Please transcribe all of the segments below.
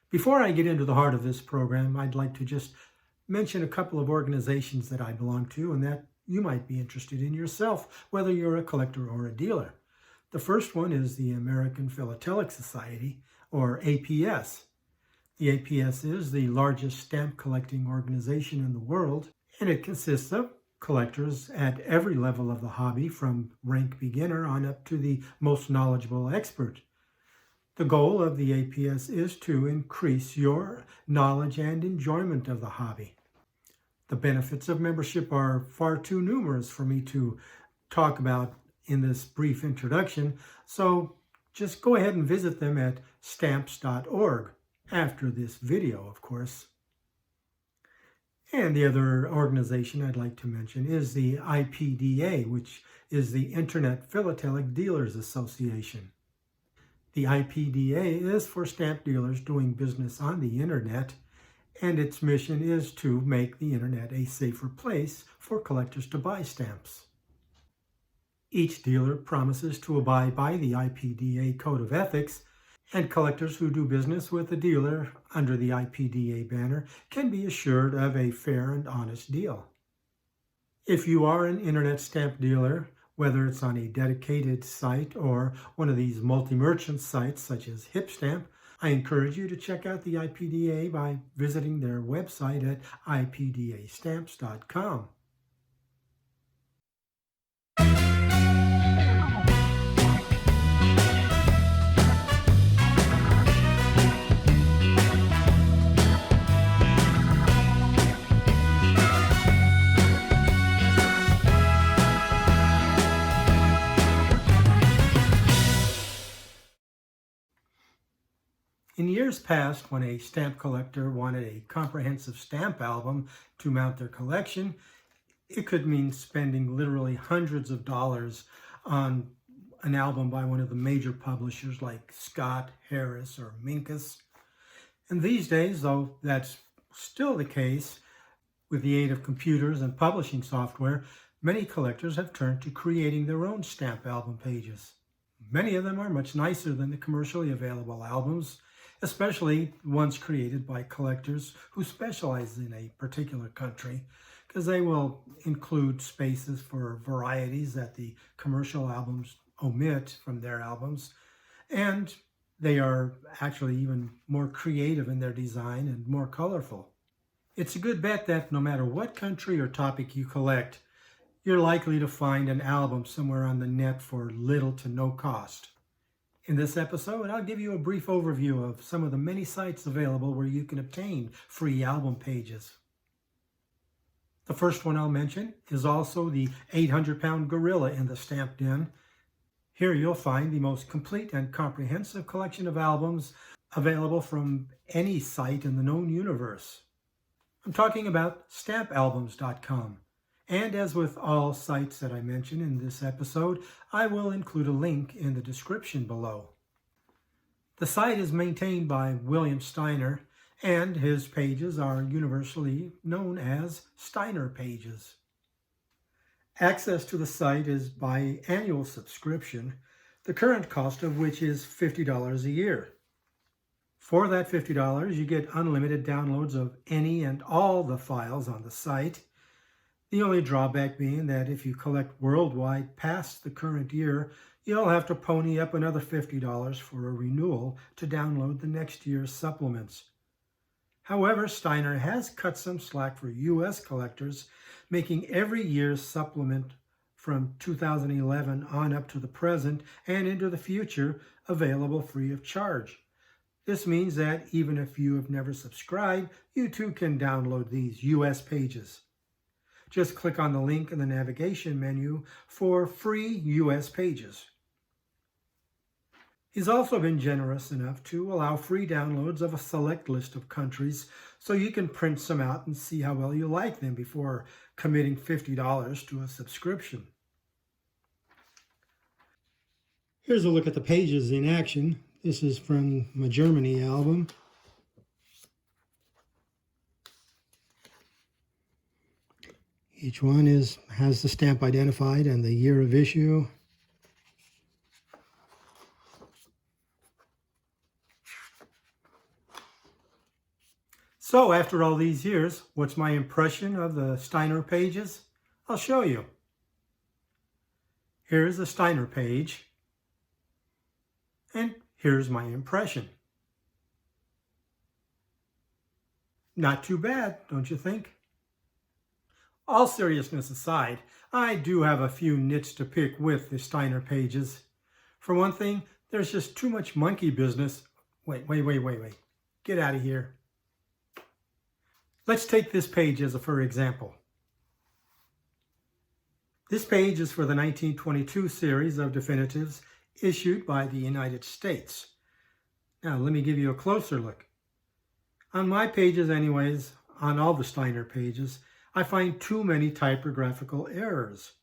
Before I get into the heart of this program, I'd like to just mention a couple of organizations that I belong to and that you might be interested in yourself, whether you're a collector or a dealer. The first one is the American Philatelic Society, or APS. The APS is the largest stamp collecting organization in the world, and it consists of collectors at every level of the hobby, from rank beginner on up to the most knowledgeable expert. The goal of the APS is to increase your knowledge and enjoyment of the hobby. The benefits of membership are far too numerous for me to talk about in this brief introduction, so just go ahead and visit them at stamps.org, after this video, of course. And the other organization I'd like to mention is the IPDA, which is the Internet Philatelic Dealers Association. The IPDA is for stamp dealers doing business on the internet, and its mission is to make the internet a safer place for collectors to buy stamps. Each dealer promises to abide by the IPDA Code of Ethics, and collectors who do business with a dealer under the IPDA banner can be assured of a fair and honest deal. If you are an internet stamp dealer, whether it's on a dedicated site or one of these multi-merchant sites such as HipStamp, I encourage you to check out the IPDA by visiting their website at ipdastamps.com. In years past, when a stamp collector wanted a comprehensive stamp album to mount their collection, it could mean spending literally hundreds of dollars on an album by one of the major publishers like Scott, Harris, or Minkus. And these days, though that's still the case, with the aid of computers and publishing software, many collectors have turned to creating their own stamp album pages. Many of them are much nicer than the commercially available albums, especially ones created by collectors who specialize in a particular country, because they will include spaces for varieties that the commercial albums omit from their albums, and they are actually even more creative in their design and more colorful. It's a good bet that no matter what country or topic you collect, you're likely to find an album somewhere on the net for little to no cost. In this episode, I'll give you a brief overview of some of the many sites available where you can obtain free album pages. The first one I'll mention is also the 800-pound gorilla in the stamp den. Here you'll find the most complete and comprehensive collection of albums available from any site in the known universe. I'm talking about stampalbums.com. And as with all sites that I mention in this episode, I will include a link in the description below. The site is maintained by William Steiner, and his pages are universally known as Steiner Pages. Access to the site is by annual subscription, the current cost of which is $50 a year. For that $50, you get unlimited downloads of any and all the files on the site. The only drawback being that if you collect worldwide past the current year, you'll have to pony up another $50 for a renewal to download the next year's supplements. However, Steiner has cut some slack for U.S. collectors, making every year's supplement from 2011 on up to the present and into the future available free of charge. This means that even if you have never subscribed, you too can download these U.S. pages. Just click on the link in the navigation menu for free U.S. pages. He's also been generous enough to allow free downloads of a select list of countries so you can print some out and see how well you like them before committing $50 to a subscription. Here's a look at the pages in action. This is from my Germany album. Each one has the stamp identified and the year of issue. So after all these years, what's my impression of the Steiner pages? I'll show you. Here's the Steiner page, and here's my impression. Not too bad, don't you think? All seriousness aside, I do have a few nits to pick with the Steiner pages. For one thing, there's just too much monkey business. Wait. Get out of here. Let's take this page as a for example. This page is for the 1922 series of definitives issued by the United States. Now, let me give you a closer look. On my pages anyways, on all the Steiner pages, I find too many typographical errors.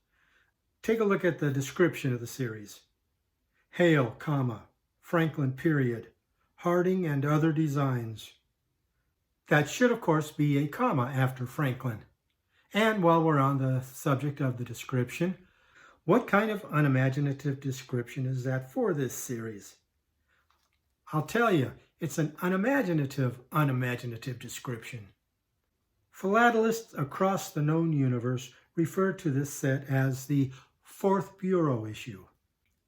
Take a look at the description of the series. Hale, comma, Franklin, period, Harding and other designs. That should, of course, be a comma after Franklin. And while we're on the subject of the description, what kind of unimaginative description is that for this series? I'll tell you, it's an unimaginative description. Philatelists across the known universe refer to this set as the Fourth Bureau issue.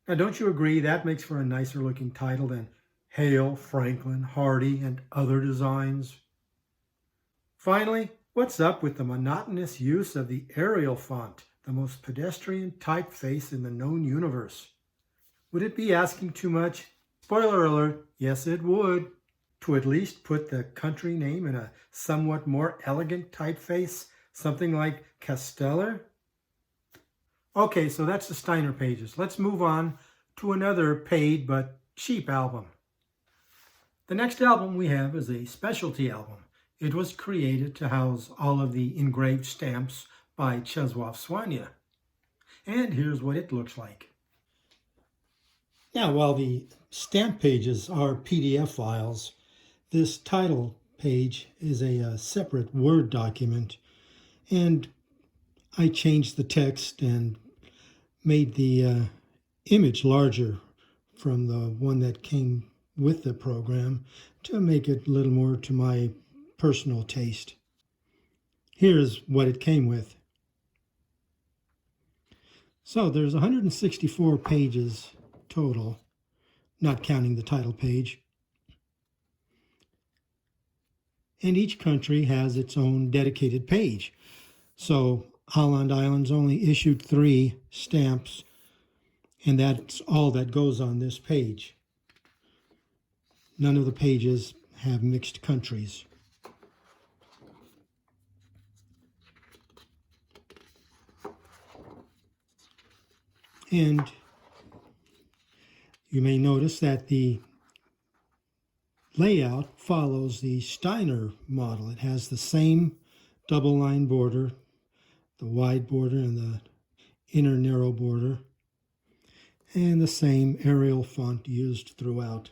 Now, don't you agree that makes for a nicer looking title than Hale, Franklin, Hardy, and other designs? Finally, what's up with the monotonous use of the Arial font, the most pedestrian typeface in the known universe? Would it be asking too much? Spoiler alert, yes it would. To at least put the country name in a somewhat more elegant typeface, something like Casteller? Okay, so that's the Steiner pages. Let's move on to another paid but cheap album. The next album we have is a specialty album. It was created to house all of the engraved stamps by Czeslaw Slania. And here's what it looks like. Now, while the stamp pages are PDF files, this title page is a separate Word document, and I changed the text and made the image larger from the one that came with the program to make it a little more to my personal taste. Here's what it came with. So there's 164 pages total, not counting the title page. And each country has its own dedicated page. So Holland Island's only issued 3 stamps, and that's all that goes on this page. None of the pages have mixed countries. And you may notice that the layout follows the Steiner model. It has the same double line border, the wide border and the inner narrow border, and the same Arial font used throughout.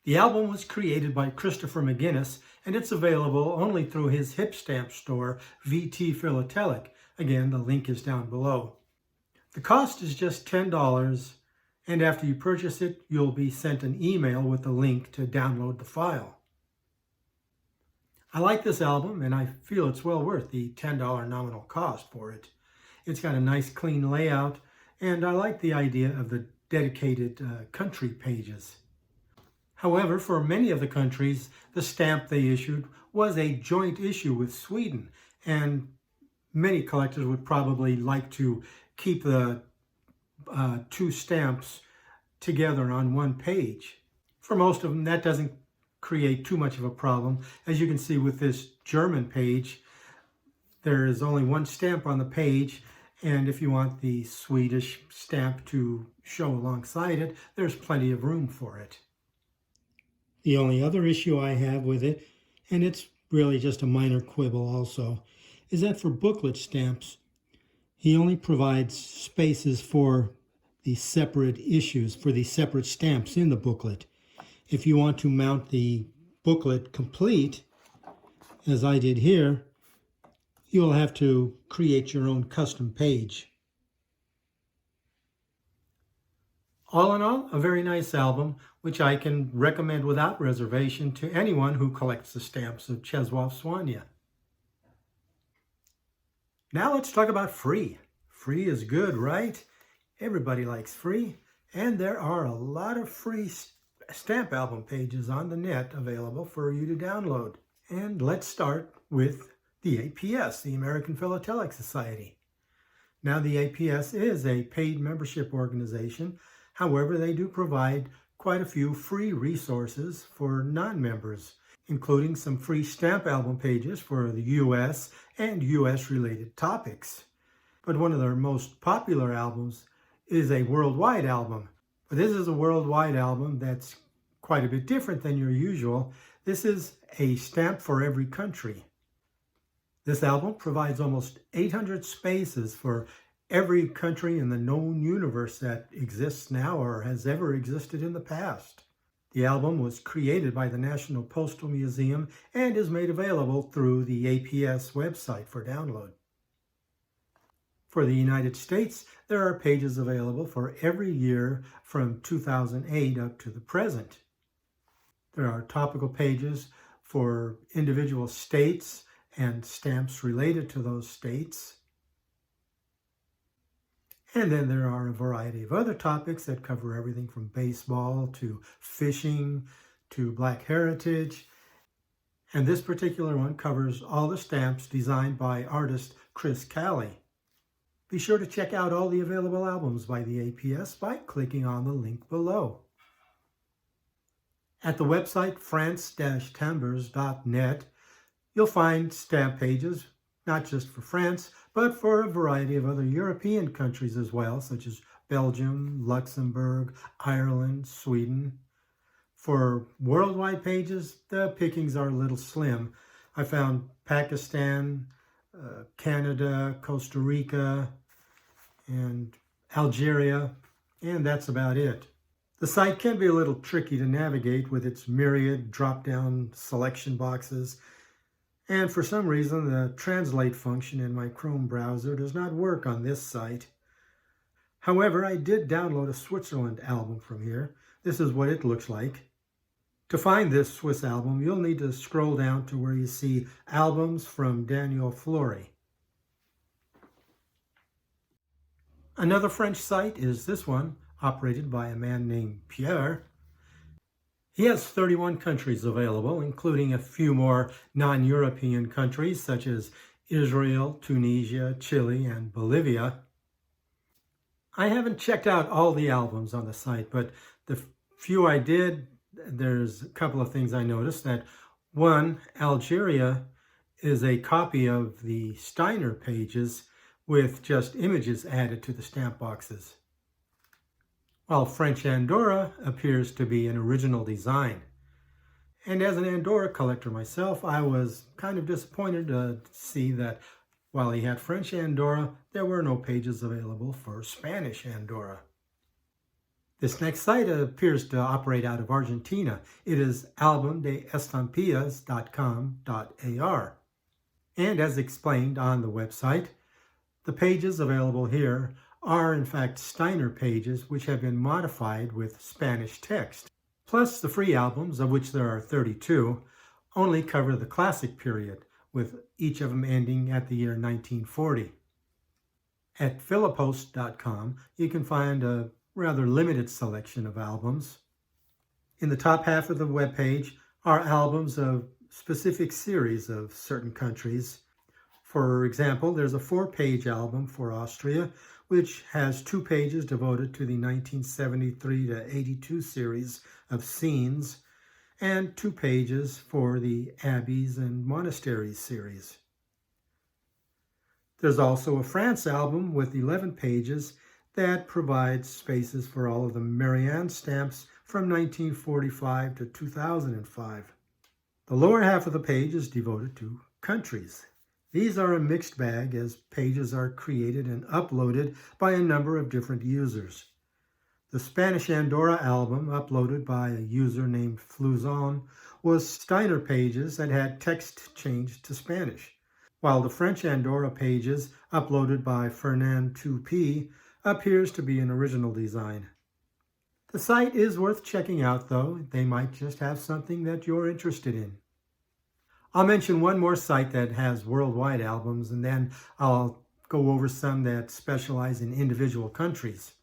The album was created by Christopher McGinnis, and it's available only through his hip stamp store, VT Philatelic. Again, the link is down below. The cost is just $10, and after you purchase it, you'll be sent an email with the link to download the file. I like this album, and I feel it's well worth the $10 nominal cost for it. It's got a nice clean layout, and I like the idea of the dedicated country pages. However, for many of the countries, the stamp they issued was a joint issue with Sweden, and many collectors would probably like to keep the 2 stamps together on one page. For most of them, that doesn't create too much of a problem. As you can see with this German page, there is only 1 stamp on the page, and if you want the Swedish stamp to show alongside it, there's plenty of room for it. The only other issue I have with it, and it's really just a minor quibble also, is that for booklet stamps, he only provides spaces for the separate issues, for the separate stamps in the booklet. If you want to mount the booklet complete, as I did here, you'll have to create your own custom page. All in all, a very nice album, which I can recommend without reservation to anyone who collects the stamps of Czeslaw Slania. Now let's talk about free. Free is good, right? Everybody likes free, and there are a lot of free stamp album pages on the net available for you to download. And let's start with the APS, the American Philatelic Society. Now, the APS is a paid membership organization. However, they do provide quite a few free resources for non-members, including some free stamp album pages for the U.S. and U.S.-related topics. But one of their most popular albums is a worldwide album. But this is a worldwide album that's quite a bit different than your usual. This is a stamp for every country. This album provides almost 800 spaces for every country in the known universe that exists now or has ever existed in the past. The album was created by the National Postal Museum and is made available through the APS website for download. For the United States, there are pages available for every year from 2008 up to the present. There are topical pages for individual states and stamps related to those states. And then there are a variety of other topics that cover everything from baseball to fishing to Black heritage. And this particular one covers all the stamps designed by artist Chris Calley. Be sure to check out all the available albums by the APS by clicking on the link below. At the website france-timbres.net, you'll find stamp pages, not just for France, but for a variety of other European countries as well, such as Belgium, Luxembourg, Ireland, Sweden. For worldwide pages, the pickings are a little slim. I found Pakistan, Canada, Costa Rica, and Algeria, and that's about it. The site can be a little tricky to navigate with its myriad drop-down selection boxes, and for some reason the translate function in my Chrome browser does not work on this site. However, I did download a Switzerland album from here. This is what it looks like. To find this Swiss album, you'll need to scroll down to where you see Albums from Daniel Fleury. Another French site is this one, operated by a man named Pierre. He has 31 countries available, including a few more non-European countries such as Israel, Tunisia, Chile, and Bolivia. I haven't checked out all the albums on the site, but the few I did, there's a couple of things I noticed. That one, Algeria is a copy of the Steiner Pages with just images added to the stamp boxes, while French Andorra appears to be an original design. And as an Andorra collector myself, I was kind of disappointed to see that while he had French Andorra, there were no pages available for Spanish Andorra. This next site appears to operate out of Argentina. It is albumdeestampillas.com.ar. And as explained on the website, the pages available here are in fact Steiner pages which have been modified with Spanish text. Plus the free albums, of which there are 32, only cover the classic period, with each of them ending at the year 1940. At philipost.com, you can find a rather limited selection of albums. In the top half of the webpage are albums of specific series of certain countries. For example, there's a 4-page album for Austria, which has 2 pages devoted to the 1973 to 82 series of scenes, and 2 pages for the Abbeys and Monasteries series. There's also a France album with 11 pages that provides spaces for all of the Marianne stamps from 1945 to 2005. The lower half of the page is devoted to countries. These are a mixed bag as pages are created and uploaded by a number of different users. The Spanish Andorra album, uploaded by a user named Fluzon, was Steiner pages that had text changed to Spanish, while the French Andorra pages, uploaded by Fernand 2P, appears to be an original design. The site is worth checking out, though. They might just have something that you're interested in. I'll mention one more site that has worldwide albums, and then I'll go over some that specialize in individual countries.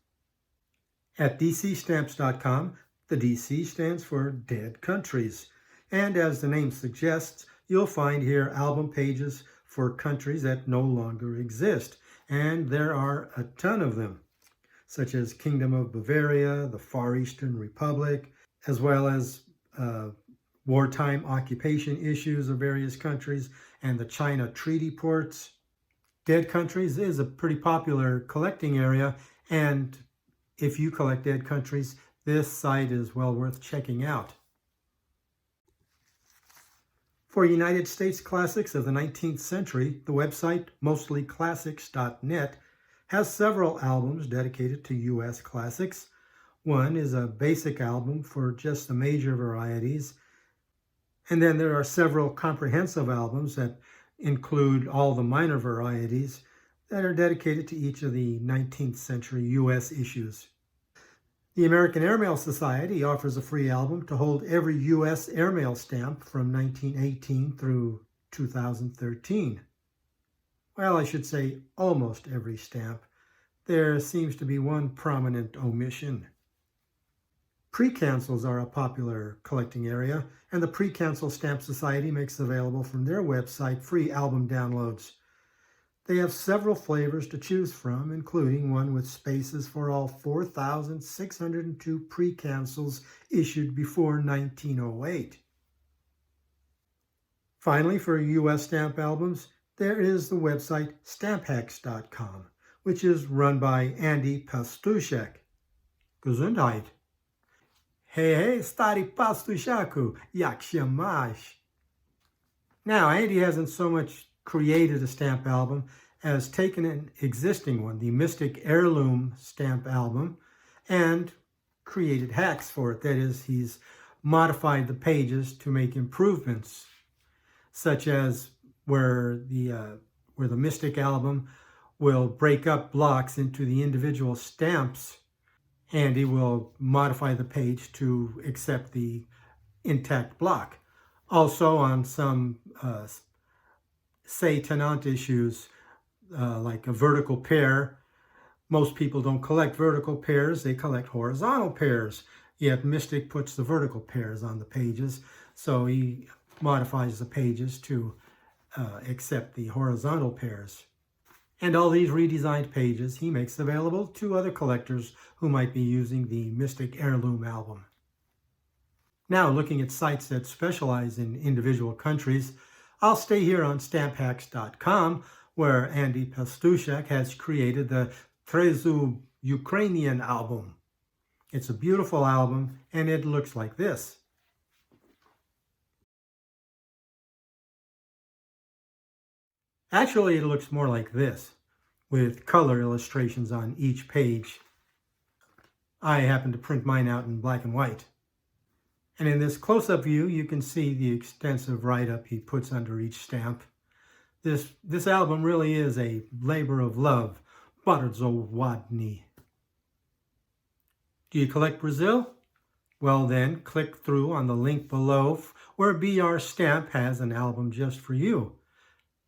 At dcstamps.com, the DC stands for Dead Countries. And as the name suggests, you'll find here album pages for countries that no longer exist. And there are a ton of them, such as Kingdom of Bavaria, the Far Eastern Republic, as well as wartime occupation issues of various countries, and the China Treaty Ports. Dead Countries is a pretty popular collecting area, and if you collect dead countries, this site is well worth checking out. For United States classics of the 19th century, the website mostlyclassics.net has several albums dedicated to U.S. classics. One is a basic album for just the major varieties, and then there are several comprehensive albums that include all the minor varieties that are dedicated to each of the 19th century U.S. issues. The American Airmails Society offers a free album to hold every U.S. airmail stamp from 1918 through 2013. Well, I should say almost every stamp. There seems to be one prominent omission. Pre-cancels are a popular collecting area, and the Pre-Cancel Stamp Society makes available from their website free album downloads. They have several flavors to choose from, including one with spaces for all 4,602 pre-cancels issued before 1908. Finally, for U.S. stamp albums, there is the website stamphex.com, which is run by Andy Pastuszek. Gesundheit. Hey, stary Pastuszaku, jak się masz? Now, Andy hasn't so much created a stamp album as taken an existing one, the Mystic Heirloom stamp album, and created hacks for it. That is, he's modified the pages to make improvements, such as where the Mystic album will break up blocks into the individual stamps, and he will modify the page to accept the intact block. Also, on some say tenant issues, like a vertical pair, most people don't collect vertical pairs, they collect horizontal pairs. Yet Mystic puts the vertical pairs on the pages, so he modifies the pages to accept the horizontal pairs. And all these redesigned pages he makes available to other collectors who might be using the Mystic Heirloom album. Now, looking at sites that specialize in individual countries, I'll stay here on stamphex.com, where Andy Pastuszek has created the Trezu Ukrainian album. It's a beautiful album, and it looks like this. Actually, it looks more like this, with color illustrations on each page. I happen to print mine out in black and white. And in this close-up view, you can see the extensive write-up he puts under each stamp. This album really is a labor of love. Bardzo ładny. Do you collect Brazil? Well then, click through on the link below where BR Stamp has an album just for you.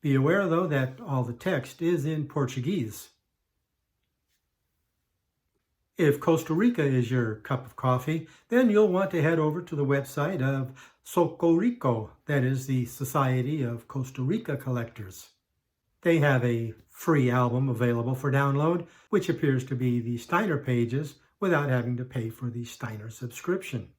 Be aware, though, that all the text is in Portuguese. If Costa Rica is your cup of coffee, then you'll want to head over to the website of Socorico, that is the Society of Costa Rica Collectors. They have a free album available for download, which appears to be the Steiner Pages without having to pay for the Steiner subscription.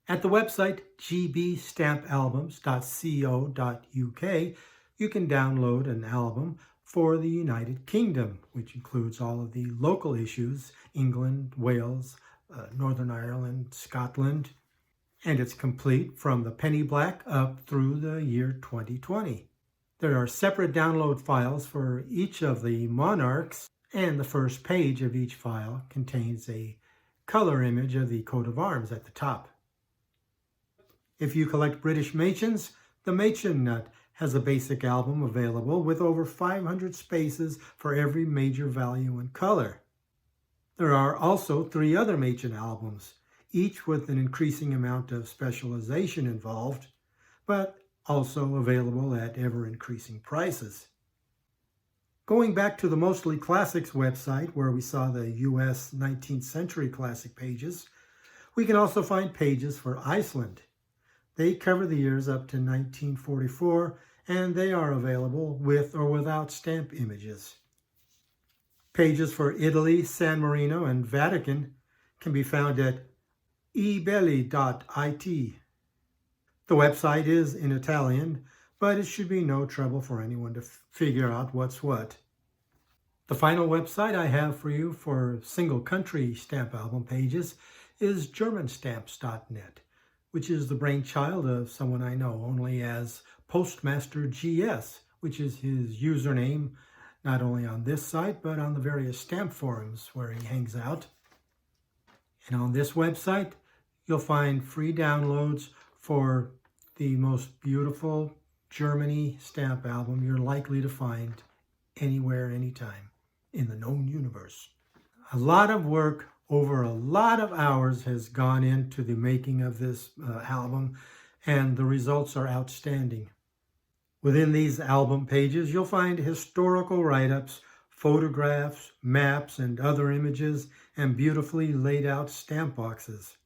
At the website gbstampalbums.co.uk, you can download an album for the United Kingdom, which includes all of the local issues, England, Wales, Northern Ireland, Scotland, and it's complete from the penny black up through the year 2020. There are separate download files for each of the monarchs, and the first page of each file contains a color image of the coat of arms at the top. If you collect British Machins, the Machin Nut has a basic album available with over 500 spaces for every major value and color. There are also 3 other Machen albums, each with an increasing amount of specialization involved, but also available at ever-increasing prices. Going back to the Mostly Classics website, where we saw the U.S. 19th century classic pages, we can also find pages for Iceland. They cover the years up to 1944, and they are available with or without stamp images. Pages for Italy, San Marino, and Vatican can be found at ebelli.it. The website is in Italian, but it should be no trouble for anyone to figure out what's what. The final website I have for you for single country stamp album pages is germanstamps.net, which is the brainchild of someone I know only as Postmaster GS, which is his username not only on this site, but on the various stamp forums where he hangs out. And on this website, you'll find free downloads for the most beautiful Germany stamp album you're likely to find anywhere, anytime in the known universe. A lot of work over a lot of hours has gone into the making of this album, and the results are outstanding. Within these album pages, you'll find historical write-ups, photographs, maps, and other images, and beautifully laid out stamp boxes.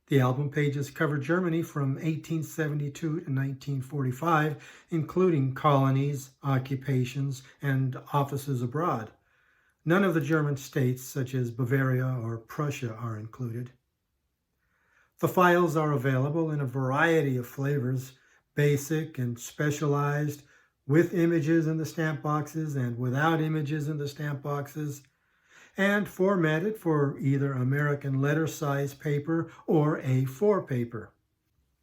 The album pages cover Germany from 1872 to 1945, including colonies, occupations, and offices abroad. None of the German states, such as Bavaria or Prussia, are included. The files are available in a variety of flavors, basic and specialized, with images in the stamp boxes and without images in the stamp boxes, and formatted for either American letter size paper or A4 paper.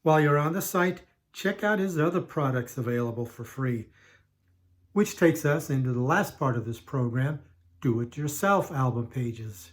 While you're on the site, check out his other products available for free, which takes us into the last part of this program, Do-It-Yourself album pages.